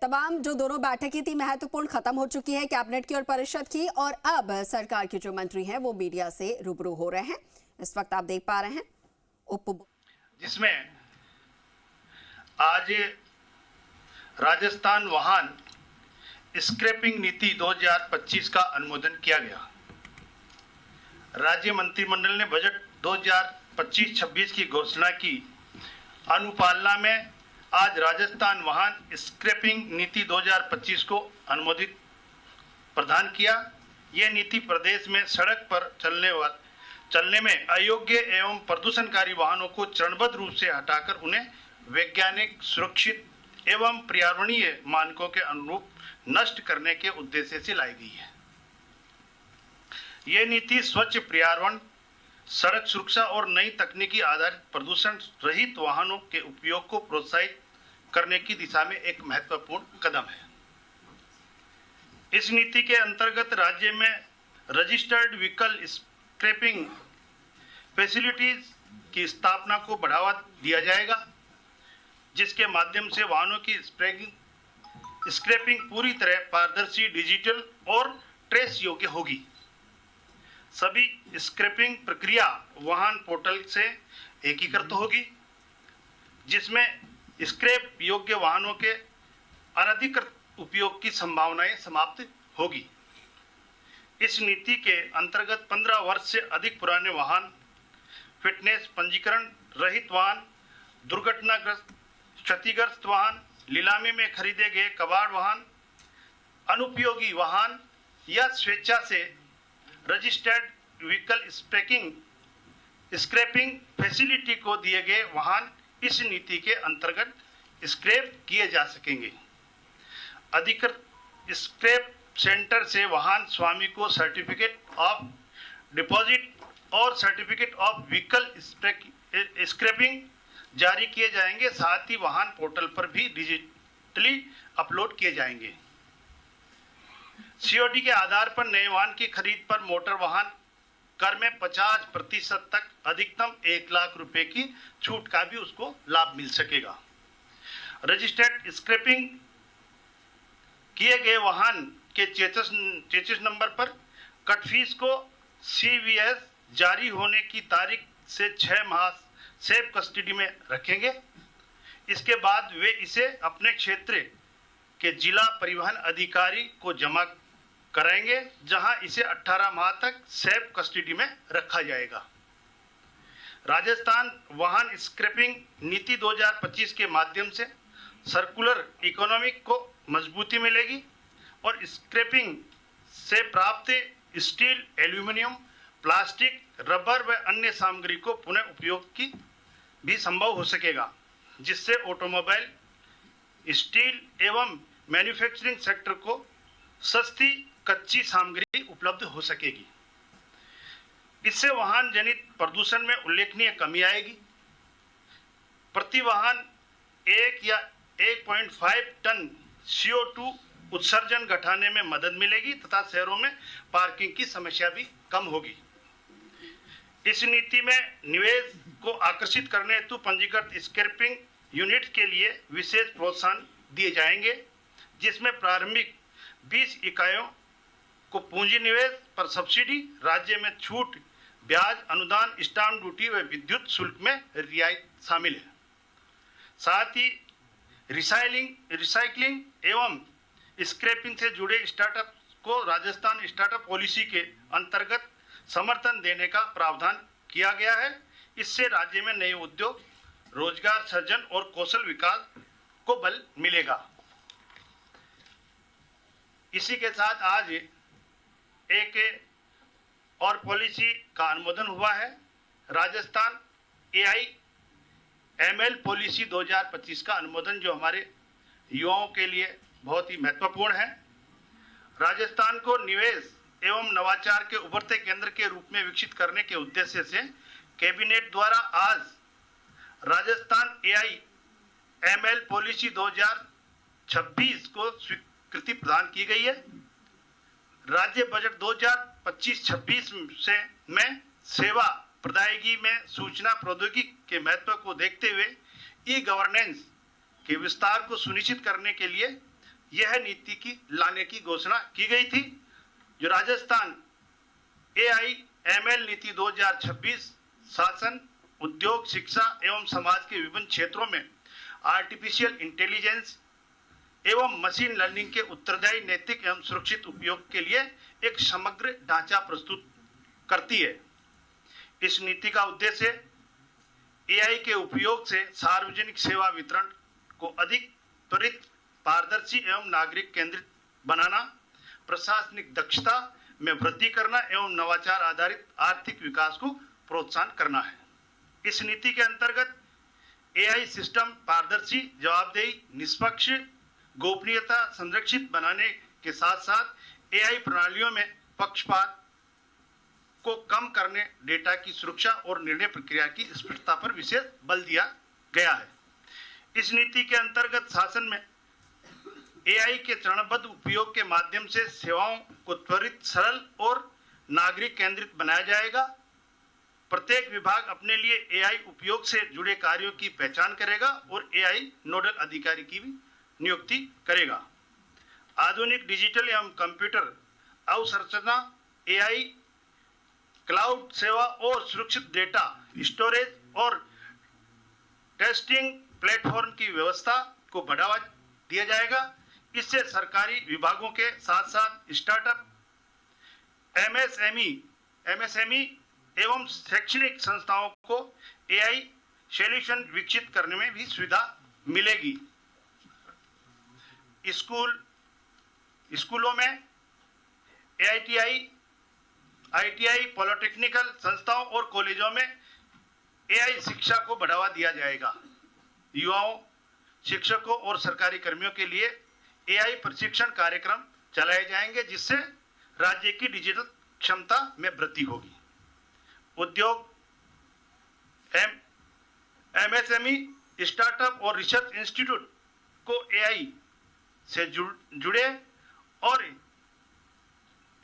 तमाम जो दोनों बैठकें थी महत्वपूर्ण खत्म हो चुकी है, कैबिनेट की और परिषद की, और अब सरकार के जो मंत्री हैं वो मीडिया से रूबरू हो रहे हैं। इस वक्त आप देख पा रहे हैं जिसमें आज राजस्थान वाहन स्क्रैपिंग नीति 2025 का अनुमोदन किया गया। राज्य मंत्रिमंडल ने बजट 2025-26 की घोषणा की अनुपालना में आज राजस्थान वाहन स्क्रैपिंग नीति 2025 को अनुमोदित प्रदान किया। यह नीति प्रदेश में सड़क पर चलने में अयोग्य एवं प्रदूषणकारी वाहनों को चरणबद्ध रूप से हटाकर उन्हें वैज्ञानिक, सुरक्षित एवं पर्यावरणीय मानकों के अनुरूप नष्ट करने के उद्देश्य से लाई गई है। यह नीति स्वच्छ पर्यावरण, सड़क सुरक्षा और नई तकनीकी आधारित प्रदूषण रहित वाहनों के उपयोग को प्रोत्साहित करने की दिशा में एक महत्वपूर्ण कदम है। इस नीति के अंतर्गत राज्य में रजिस्टर्ड व्हीकल स्क्रैपिंग फैसिलिटीज की स्थापना को बढ़ावा दिया जाएगा, जिसके माध्यम से वाहनों की स्क्रैपिंग पूरी तरह पारदर्शी, डिजिटल और ट्रेस योग्य होगी। सभी स्क्रैपिंग प्रक्रिया वाहन पोर्टल से एकीकृत होगी, जिसमें स्क्रैप योग्य वाहनों के अनधिकृत उपयोग की संभावनाएं समाप्त होगी। इस नीति के अंतर्गत 15 वर्ष से अधिक पुराने वाहन, फिटनेस पंजीकरण रहित वाहन, दुर्घटनाग्रस्त, क्षतिग्रस्त वाहन, नीलामी में खरीदे गए कबाड़ वाहन, अनुपयोगी वाहन या स्वेच्छा से रजिस्टर्ड व्हीकल स्क्रैपिंग फैसिलिटी को दिए गए वाहन इस नीति के अंतर्गत स्क्रैप किए जा सकेंगे। अधिकृत स्क्रैप सेंटर से वाहन स्वामी को सर्टिफिकेट ऑफ डिपॉजिट और सर्टिफिकेट ऑफ व्हीकल स्क्रैपिंग जारी किए जाएंगे। साथ ही वाहन पोर्टल पर भी डिजिटली अपलोड किए जाएंगे। सीओडी के आधार पर नए वाहन की खरीद पर मोटर वाहन कर में 50% तक अधिकतम 1 लाख रुपए की छूट का भी उसको लाभ मिल सकेगा। रजिस्टर्ड स्क्रैपिंग किए गए वाहन के चेसिस नंबर पर कट फीस को सीवीएस जारी होने की तारीख से 6 माह सेफ कस्टडी में रखेंगे। इसके बाद वे इसे अपने क्षेत्र के जिला परिवहन अधिकारी को जमा कराएंगे, जहां इसे 18 माह तक सेफ कस्टडी में रखा जाएगा। राजस्थान वाहन स्क्रैपिंग नीति 2025 के माध्यम से सर्कुलर इकोनॉमी को मजबूती मिलेगी और स्क्रैपिंग से प्राप्त स्टील, एल्यूमिनियम, प्लास्टिक, रबर व अन्य सामग्री को पुनः उपयोग की भी संभव हो सकेगा, जिससे ऑटोमोबाइल, स्टील एवं मैन्युफैक्चरिंग सेक्टर को सस्ती कच्ची सामग्री उपलब्ध हो सकेगी। इससे वाहन जनित प्रदूषण में उल्लेखनीय कमी आएगी। प्रति वाहन 1 या 1.5 टन CO2 उत्सर्जन घटाने में मदद मिलेगी तथा शहरों में पार्किंग की समस्या भी कम होगी। इस नीति में निवेश को आकर्षित करने हेतु पंजीकृत स्क्रैपिंग यूनिट के लिए विशेष प्रोत्साहन दिए जाएंगे, जिसमें प्रारंभिक 20 इकाइयों को पूंजी निवेश पर सब्सिडी, राज्य में छूट, ब्याज अनुदान, स्टाम्प ड्यूटी व विद्युत शुल्क में रियायत शामिल है। साथ ही रिसाइकलिंग एवं स्क्रैपिंग से जुड़े स्टार्टअप को राजस्थान स्टार्टअप पॉलिसी के अंतर्गत समर्थन देने का प्रावधान किया गया है। इससे राज्य में नए उद्योग, रोजगार सृजन और कौशल विकास को बल मिलेगा। इसी के साथ आज एक और पॉलिसी का अनुमोदन हुआ है। राजस्थान AIML पॉलिसी 2025 का अनुमोदन, जो हमारे युवाओं के लिए बहुत ही महत्वपूर्ण है। राजस्थान को निवेश एवं नवाचार के उभरते केंद्र के रूप में विकसित करने के उद्देश्य से कैबिनेट द्वारा आज राजस्थान AIML पॉलिसी 2026 को स्वीकृति प्रदान की गई है। राज्य बजट 2025-26 में सेवा प्रदायगी में सूचना प्रौद्योगिकी के महत्व को देखते हुए ई गवर्नेंस के विस्तार को सुनिश्चित करने के लिए यह नीति की लाने की घोषणा की गई थी, जो राजस्थान AIML नीति 2026 शासन, उद्योग, शिक्षा एवं समाज के विभिन्न क्षेत्रों में आर्टिफिशियल इंटेलिजेंस एवं मशीन लर्निंग के उत्तरदायी, नैतिक एवं सुरक्षित उपयोग के लिए एक समग्र ढांचा प्रस्तुत करती है। इस नीति का उद्देश्य AI के उपयोग से सार्वजनिक सेवा वितरण को अधिक त्वरित, पारदर्शी एवं नागरिक केंद्रित बनाना, प्रशासनिक दक्षता में वृद्धि करना एवं नवाचार आधारित आर्थिक विकास को प्रोत्साहन करना है। इस नीति के अंतर्गत AI सिस्टम पारदर्शी, जवाबदेही, निष्पक्ष, गोपनीयता संरक्षित बनाने के साथ साथ AI प्रणालियों में पक्षपात को कम करने, डेटा की सुरक्षा और निर्णय प्रक्रिया की स्पष्टता पर विशेष बल दिया गया है। इस नीति के अंतर्गत शासन में AI के चरणबद्ध उपयोग के माध्यम से सेवाओं को त्वरित, सरल और नागरिक केंद्रित बनाया जाएगा। प्रत्येक विभाग अपने लिए AI उपयोग से जुड़े कार्यों की पहचान करेगा और AI नोडल अधिकारी की भी नियुक्ति करेगा। आधुनिक डिजिटल एवं कंप्यूटर अवसंरचना, AI क्लाउड सेवा और सुरक्षित डेटा स्टोरेज और टेस्टिंग प्लेटफॉर्म की व्यवस्था को बढ़ावा दिया जाएगा। इससे सरकारी विभागों के साथ साथ स्टार्टअप, MSME एवं शैक्षणिक संस्थाओं को AI सॉल्यूशन विकसित करने में भी सुविधा मिलेगी। स्कूलों में ITI, पॉलिटेक्निकल संस्थाओं और कॉलेजों में AI शिक्षा को बढ़ावा दिया जाएगा। युवाओं, शिक्षकों और सरकारी कर्मियों के लिए AI प्रशिक्षण कार्यक्रम चलाए जाएंगे, जिससे राज्य की डिजिटल क्षमता में वृद्धि होगी। उद्योग, MSME, स्टार्टअप और रिसर्च इंस्टीट्यूट को AI से जुड़े और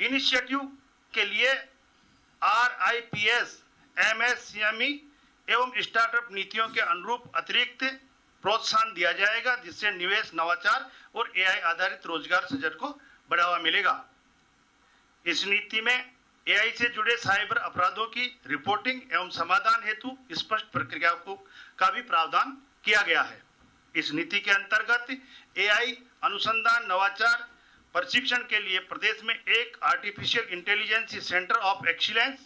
इनिशिएटिव के लिए RIPS, MSME एवं स्टार्टअप नीतियों के अनुरूप अतिरिक्त प्रोत्साहन दिया जाएगा, जिससे निवेश, नवाचार और AI आधारित रोजगार सृजन को बढ़ावा मिलेगा। इस नीति में AI से जुड़े साइबर अपराधों की रिपोर्टिंग एवं समाधान हेतु स्पष्ट प्रक्रिया का भी प्रावधान किया गया है। इस नीति के अंतर्गत AI अनुसंधान, नवाचार, प्रशिक्षण के लिए प्रदेश में एक artificial intelligence centre of excellence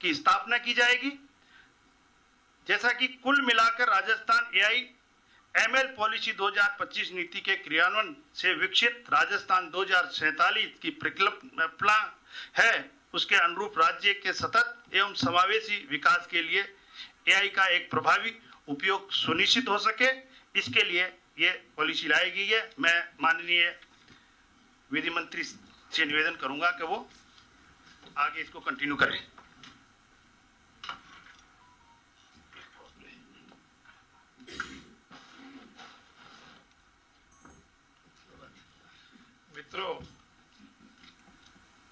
की स्थापना की जाएगी। जैसा कि कुल मिलाकर राजस्थान AIML पॉलिसी 2025 नीति के क्रियान्वयन से विकसित राजस्थान 2047 की परिकल्पना है, उसके अनुरूप राज्य के सतत एवं समावेशी विकास के लिए AI का एक प्रभावी उपयोग सुनिश्चित हो सके, इसके लिए ये पॉलिसी लाई गई है। मैं माननीय विधि मंत्री से निवेदन करूंगा कि वो आगे इसको कंटिन्यू करें। मित्रों,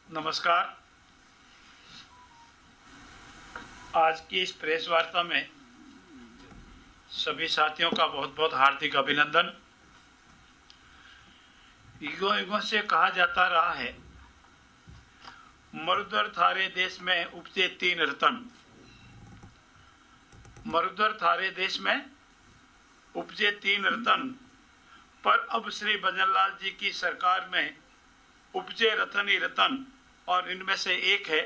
नमस्कार। आज की इस प्रेस वार्ता में सभी साथियों का बहुत बहुत हार्दिक अभिनंदन। युगों से कहा जाता रहा है, मरुधर थारे देश में उपजे 3 रतन। मरुधर थारे देश में उपजे 3 रतन, पर अब श्री भजनलाल जी की सरकार में उपजे रतन ही रतन, और इनमें से एक है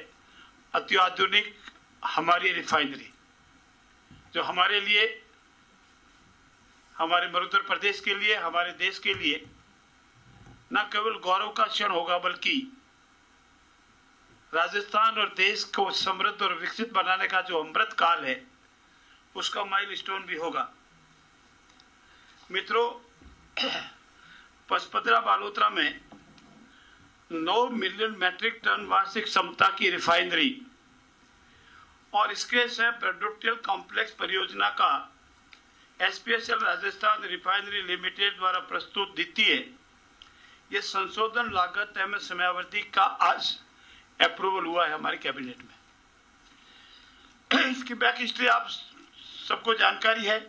अत्याधुनिक हमारी रिफाइनरी, जो हमारे लिए, हमारे मरुधर प्रदेश के लिए, हमारे देश के लिए न केवल गौरव का क्षण होगा, बल्कि राजस्थान और देश को समृद्ध और विकसित बनाने का जो अमृत काल है, उसका माइलस्टोन भी होगा। मित्रों, पचपदरा बालोतरा में 9 मिलियन मैट्रिक टन वार्षिक क्षमता की रिफाइनरी और इसके सह प्रोडक्टिव कॉम्प्लेक्स परियोजना का SPSL राजस्थान रिफाइनरी लिमिटेड द्वारा प्रस्तुत द्वितीय ये संशोधन लागत एवं समयावधि का आज अप्रूवल हुआ है हमारे कैबिनेट में। इसकी बैक हिस्ट्री आप सबको जानकारी है।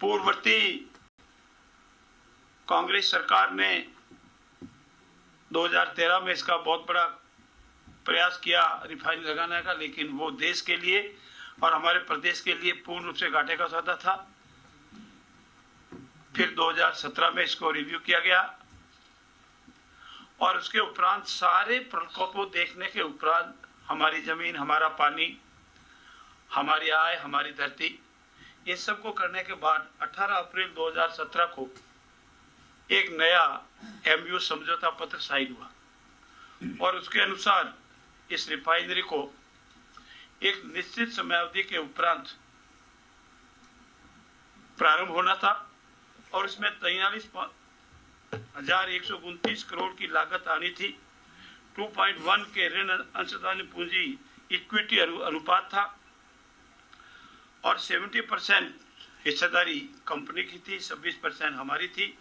पूर्ववर्ती कांग्रेस सरकार ने 2013 में इसका बहुत बड़ा प्रयास किया रिफाइनरी लगाने का, लेकिन वो देश के लिए और हमारे प्रदेश के लिए पूर्ण रूप से घाटे का सौदा था। फिर 2017 में इसको रिव्यू किया गया और उसके उपरांत सारे प्रकोपों देखने के उपरांत हमारी जमीन, हमारा पानी, हमारी आय, हमारी धरती, ये सब को करने के बाद 18 अप्रैल 2017 को एक नया MOU समझौता पत्र साइन हुआ और उसके अनुसार इस रिफाइनरी को एक निश्चित समयावधि के उपरांत प्रारंभ होना था और इसमें 43,129 करोड़ की लागत आनी थी। 2.1 के ऋण अंशदान पूंजी इक्विटी अनुपात था और 70% हिस्सेदारी कंपनी की थी, 26% हमारी थी।